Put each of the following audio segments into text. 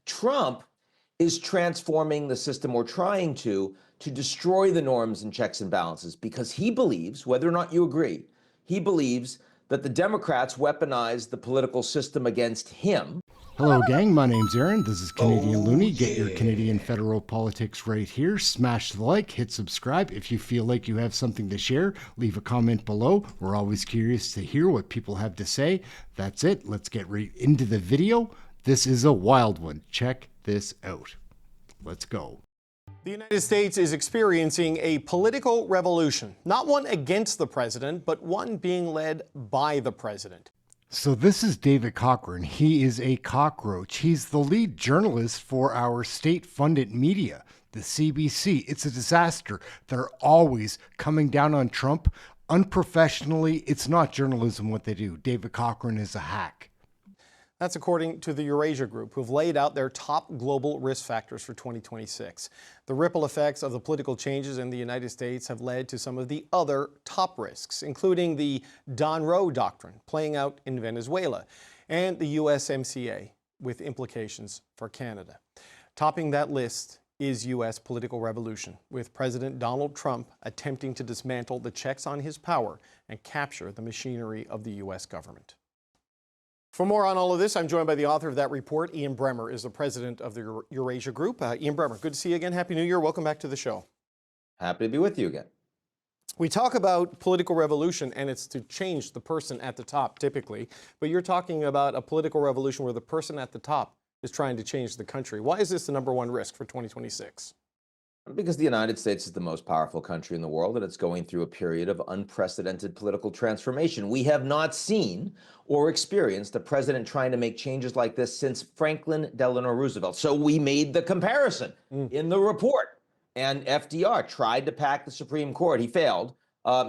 Trump is transforming the system, or trying to destroy the norms and checks and balances, because he believes, whether or not you agree, he believes that the Democrats weaponize the political system against him. Hello, gang. My name's Aaron. This is Canadian Looney. Get your yeah. Canadian federal politics right here. Smash the like, hit subscribe. If you feel like you have something to share, leave a comment below. We're always curious to hear what people have to say. That's it. Let's get right into the video. This is a wild one. Check this out. Let's go. The United States is experiencing a political revolution, not one against the president, but one being led by the president. So this is David Cochrane. He is a cockroach. He's the lead journalist for our state-funded media, the CBC. It's a disaster. They're always coming down on Trump unprofessionally. It's not journalism what they do. David Cochrane is a hack. That's according to the Eurasia Group, who've laid out their top global risk factors for 2026. The ripple effects of the political changes in the United States have led to some of the other top risks, including the Don Roe doctrine playing out in Venezuela and the USMCA with implications for Canada. Topping that list is U.S. political revolution, with President Donald Trump attempting to dismantle the checks on his power and capture the machinery of the U.S. government. For more on all of this, I'm joined by the author of that report. Ian Bremmer is the president of the Eurasia Group. Ian Bremmer, good to see you again. Happy New Year. Welcome back to the show. Happy to be with you again. We talk about political revolution, and it's to change the person at the top, typically. But you're talking about a political revolution where the person at the top is trying to change the country. Why is this the number one risk for 2026? Because the United States is the most powerful country in the world, and it's going through a period of unprecedented political transformation. We have not seen or experienced a president trying to make changes like this since Franklin Delano Roosevelt. So we made the comparison in the report. And FDR tried to pack the Supreme Court. He failed.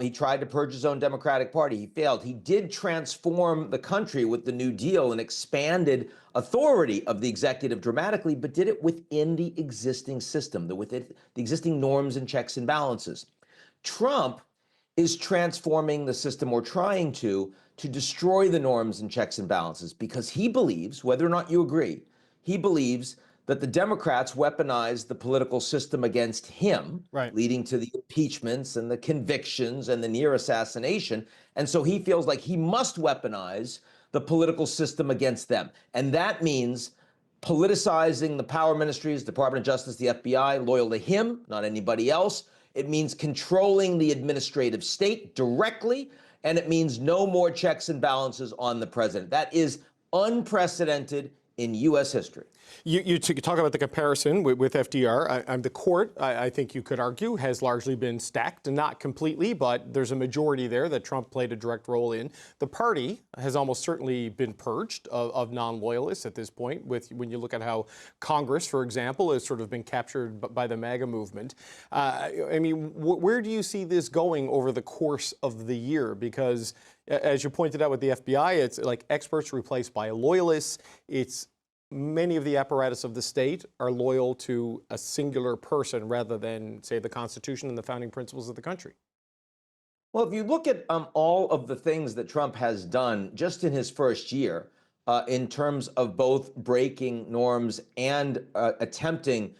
He tried to purge his own Democratic Party. He failed. He did transform the country with the New Deal and expanded authority of the executive dramatically, but did it within the existing system, within the existing norms and checks and balances. Trump is transforming the system, or trying to destroy the norms and checks and balances, because he believes, whether or not you agree, he believes that the Democrats weaponize the political system against him, leading to the impeachments and the convictions and the near assassination. And so he feels like he must weaponize the political system against them. And that means politicizing the power ministries, Department of Justice, the FBI, loyal to him, not anybody else. It means controlling the administrative state directly. And it means no more checks and balances on the president. That is unprecedented in U.S. history. You talk about the comparison with FDR. The court, I think you could argue, has largely been stacked, and not completely, but there's a majority there that Trump played a direct role in. The party has almost certainly been purged of non-loyalists at this point, when you look at how Congress, for example, has sort of been captured by the MAGA movement. I mean, where do you see this going over the course of the year? Because as you pointed out with the FBI, it's like experts replaced by loyalists. It's many of the apparatus of the state are loyal to a singular person rather than, say, the Constitution and the founding principles of the country. Well, if you look at all of the things that Trump has done just in his first year, in terms of both breaking norms and attempting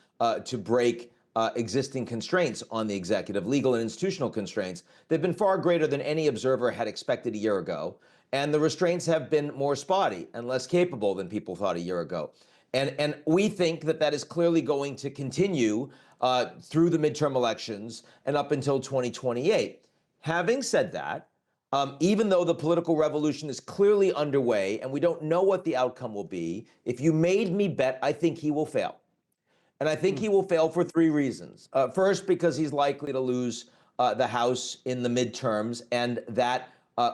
to break existing constraints on the executive, legal and institutional constraints, they've been far greater than any observer had expected a year ago. And the restraints have been more spotty and less capable than people thought a year ago. And we think that that is clearly going to continue through the midterm elections and up until 2028. Having said that, even though the political revolution is clearly underway and we don't know what the outcome will be, if you made me bet, I think he will fail. And I think he will fail for three reasons. First, because he's likely to lose the House in the midterms, and that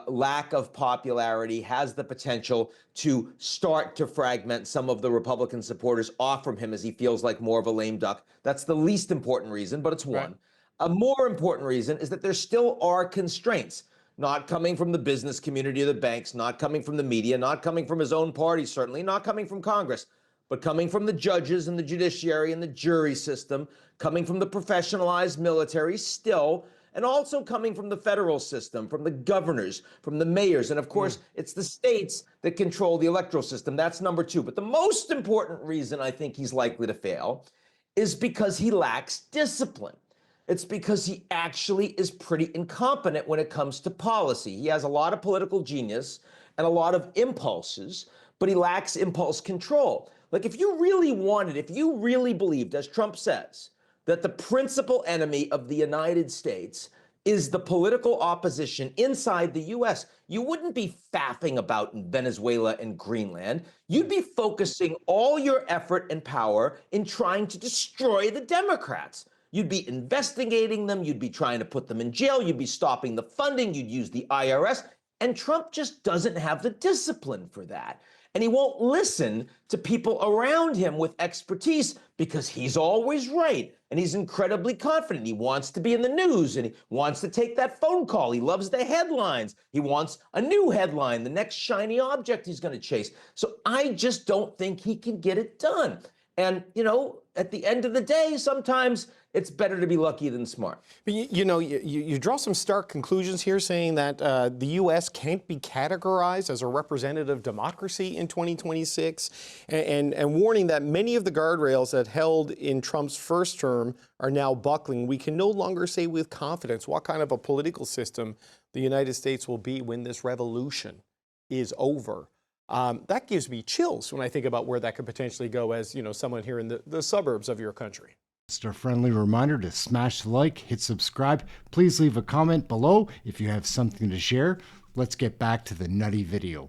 lack of popularity has the potential to start to fragment some of the Republican supporters off from him, as he feels like more of a lame duck. That's the least important reason, but it's one. A more important reason is that there still are constraints, not coming from the business community or the banks, not coming from the media, not coming from his own party, certainly not coming from Congress, but coming from the judges and the judiciary and the jury system, coming from the professionalized military, still and also coming from the federal system, from the governors, from the mayors. And of course, it's the states that control the electoral system. That's number two. But the most important reason I think he's likely to fail is because he lacks discipline. It's because he actually is pretty incompetent when it comes to policy. He has a lot of political genius and a lot of impulses, but he lacks impulse control. Like if you really believed, as Trump says, that the principal enemy of the United States is the political opposition inside the US, you wouldn't be faffing about in Venezuela and Greenland. You'd be focusing all your effort and power in trying to destroy the Democrats. You'd be investigating them, you'd be trying to put them in jail, you'd be stopping the funding, you'd use the IRS, and Trump just doesn't have the discipline for that. And he won't listen to people around him with expertise because he's always right. And he's incredibly confident. He wants to be in the news and he wants to take that phone call. He loves the headlines. He wants a new headline, the next shiny object he's going to chase. So I just don't think he can get it done. And, you know, at the end of the day, sometimes it's better to be lucky than smart. But you draw some stark conclusions here saying that the U.S. can't be categorized as a representative democracy in 2026 and warning that many of the guardrails that held in Trump's first term are now buckling. We can no longer say with confidence what kind of a political system the United States will be when this revolution is over. That gives me chills when I think about where that could potentially go as, you know, someone here in the suburbs of your country. Just a friendly reminder to smash the like, hit subscribe. Please leave a comment below if you have something to share. Let's get back to the nutty video.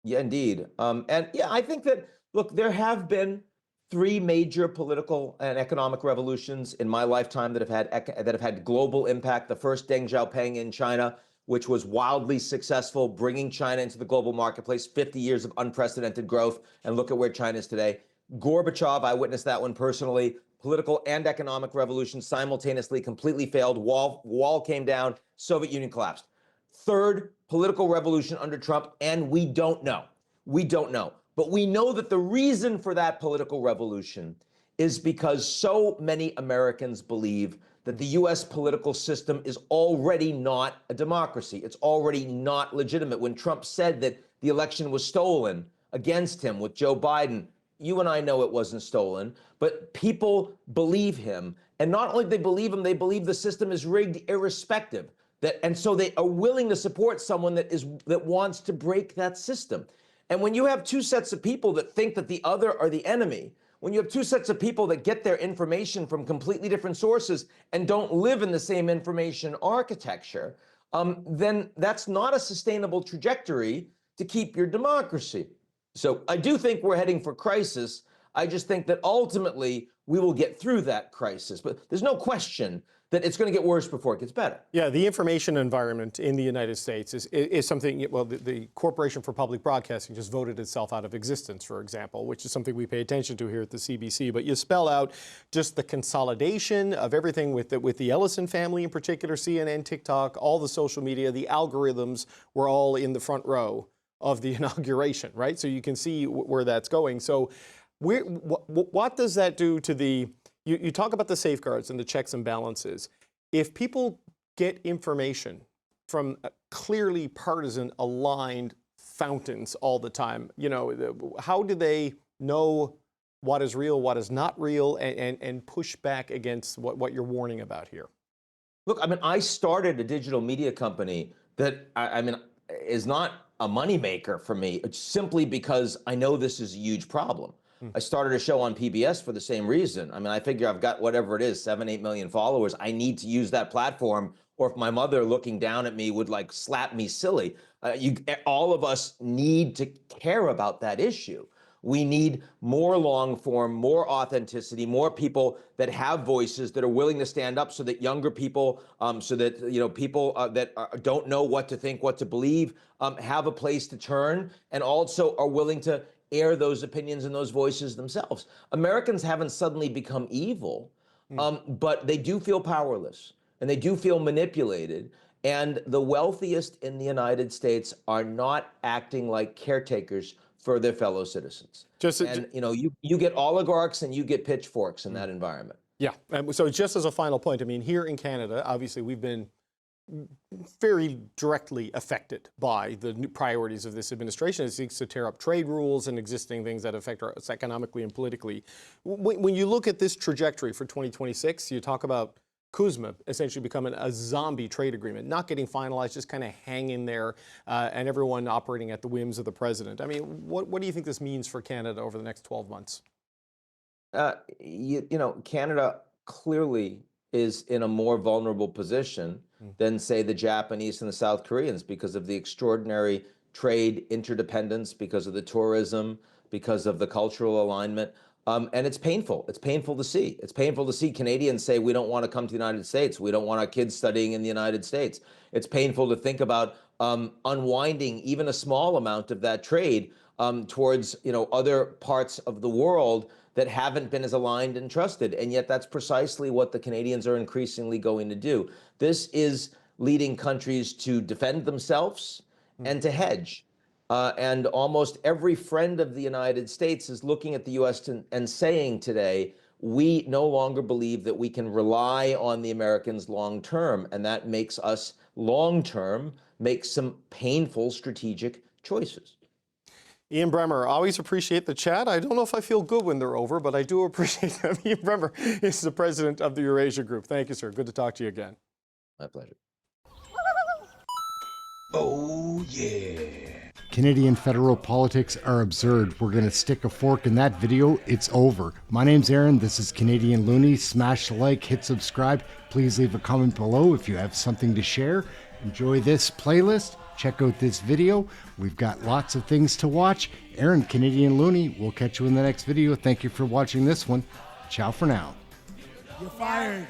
Yeah, indeed. And yeah, I think that, look, there have been three major political and economic revolutions in my lifetime that have had global impact. The first, Deng Xiaoping in China, which was wildly successful, bringing China into the global marketplace, 50 years of unprecedented growth, and look at where China is today. Gorbachev, I witnessed that one personally. Political and economic revolution simultaneously completely failed. Wall came down, Soviet Union collapsed. Third, political revolution under Trump, and we don't know. We don't know. But we know that the reason for that political revolution is because so many Americans believe that the U.S. political system is already not a democracy. It's already not legitimate. When Trump said that the election was stolen against him with Joe Biden, you and I know it wasn't stolen, but people believe him. And not only do they believe him, they believe the system is rigged irrespective. And so they are willing to support someone that wants to break that system. And when you have two sets of people that think that the other are the enemy, when you have two sets of people that get their information from completely different sources and don't live in the same information architecture, then that's not a sustainable trajectory to keep your democracy. So I do think we're heading for crisis. I just think that ultimately we will get through that crisis. But there's no question that it's going to get worse before it gets better. Yeah, the information environment in the United States is something, well, the Corporation for Public Broadcasting just voted itself out of existence, for example, which is something we pay attention to here at the CBC. But you spell out just the consolidation of everything with the Ellison family in particular, CNN, TikTok, all the social media, the algorithms were all in the front row of the inauguration, right? So you can see where that's going. So what does that do to the... You talk about the safeguards and the checks and balances. If people get information from clearly partisan aligned fountains all the time, you know, how do they know what is real, what is not real, and push back against what you're warning about here? Look, I mean, I started a digital media company that, I mean, is not a moneymaker for me. It's simply because I know this is a huge problem. I started a show on PBS for the same reason. I mean, I figure I've got whatever it is, 7, 8 million followers. I need to use that platform, or if my mother looking down at me would like slap me silly. All of us need to care about that issue. We need more long form, more authenticity, more people that have voices that are willing to stand up so that younger people, so that, you know, people that don't know what to think, what to believe, have a place to turn, and also are willing to air those opinions and those voices themselves. Americans haven't suddenly become evil, but they do feel powerless and they do feel manipulated. And the wealthiest in the United States are not acting like caretakers for their fellow citizens. You know, you get oligarchs and you get pitchforks in that environment. Yeah. So just as a final point, I mean, here in Canada, obviously we've been very directly affected by the new priorities of this administration. It seeks to tear up trade rules and existing things that affect us economically and politically. When you look at this trajectory for 2026, you talk about CUSMA essentially becoming a zombie trade agreement, not getting finalized, just kind of hanging there, and everyone operating at the whims of the president. I mean, what do you think this means for Canada over the next 12 months? Canada clearly is in a more vulnerable position than, say, the Japanese and the South Koreans because of the extraordinary trade interdependence, because of the tourism, because of the cultural alignment. And it's painful. It's painful to see. It's painful to see Canadians say, we don't want to come to the United States. We don't want our kids studying in the United States. It's painful to think about unwinding even a small amount of that trade towards other parts of the world that haven't been as aligned and trusted. And yet that's precisely what the Canadians are increasingly going to do. This is leading countries to defend themselves and to hedge. And almost every friend of the United States is looking at the U.S. and saying today, we no longer believe that we can rely on the Americans long term. And that makes us long term make some painful strategic choices. Ian Bremmer, always appreciate the chat. I don't know if I feel good when they're over, but I do appreciate them. Ian Bremmer is the president of the Eurasia Group. Thank you, sir. Good to talk to you again. My pleasure. Oh, yeah. Canadian federal politics are absurd. We're going to stick a fork in that video. It's over. My name's Aaron. This is Canadian Looney. Smash the like, hit subscribe. Please leave a comment below if you have something to share. Enjoy this playlist. Check out this video. We've got lots of things to watch. Aaron, Canadian Looney. We'll catch you in the next video. Thank you for watching this one. Ciao for now. You're fired.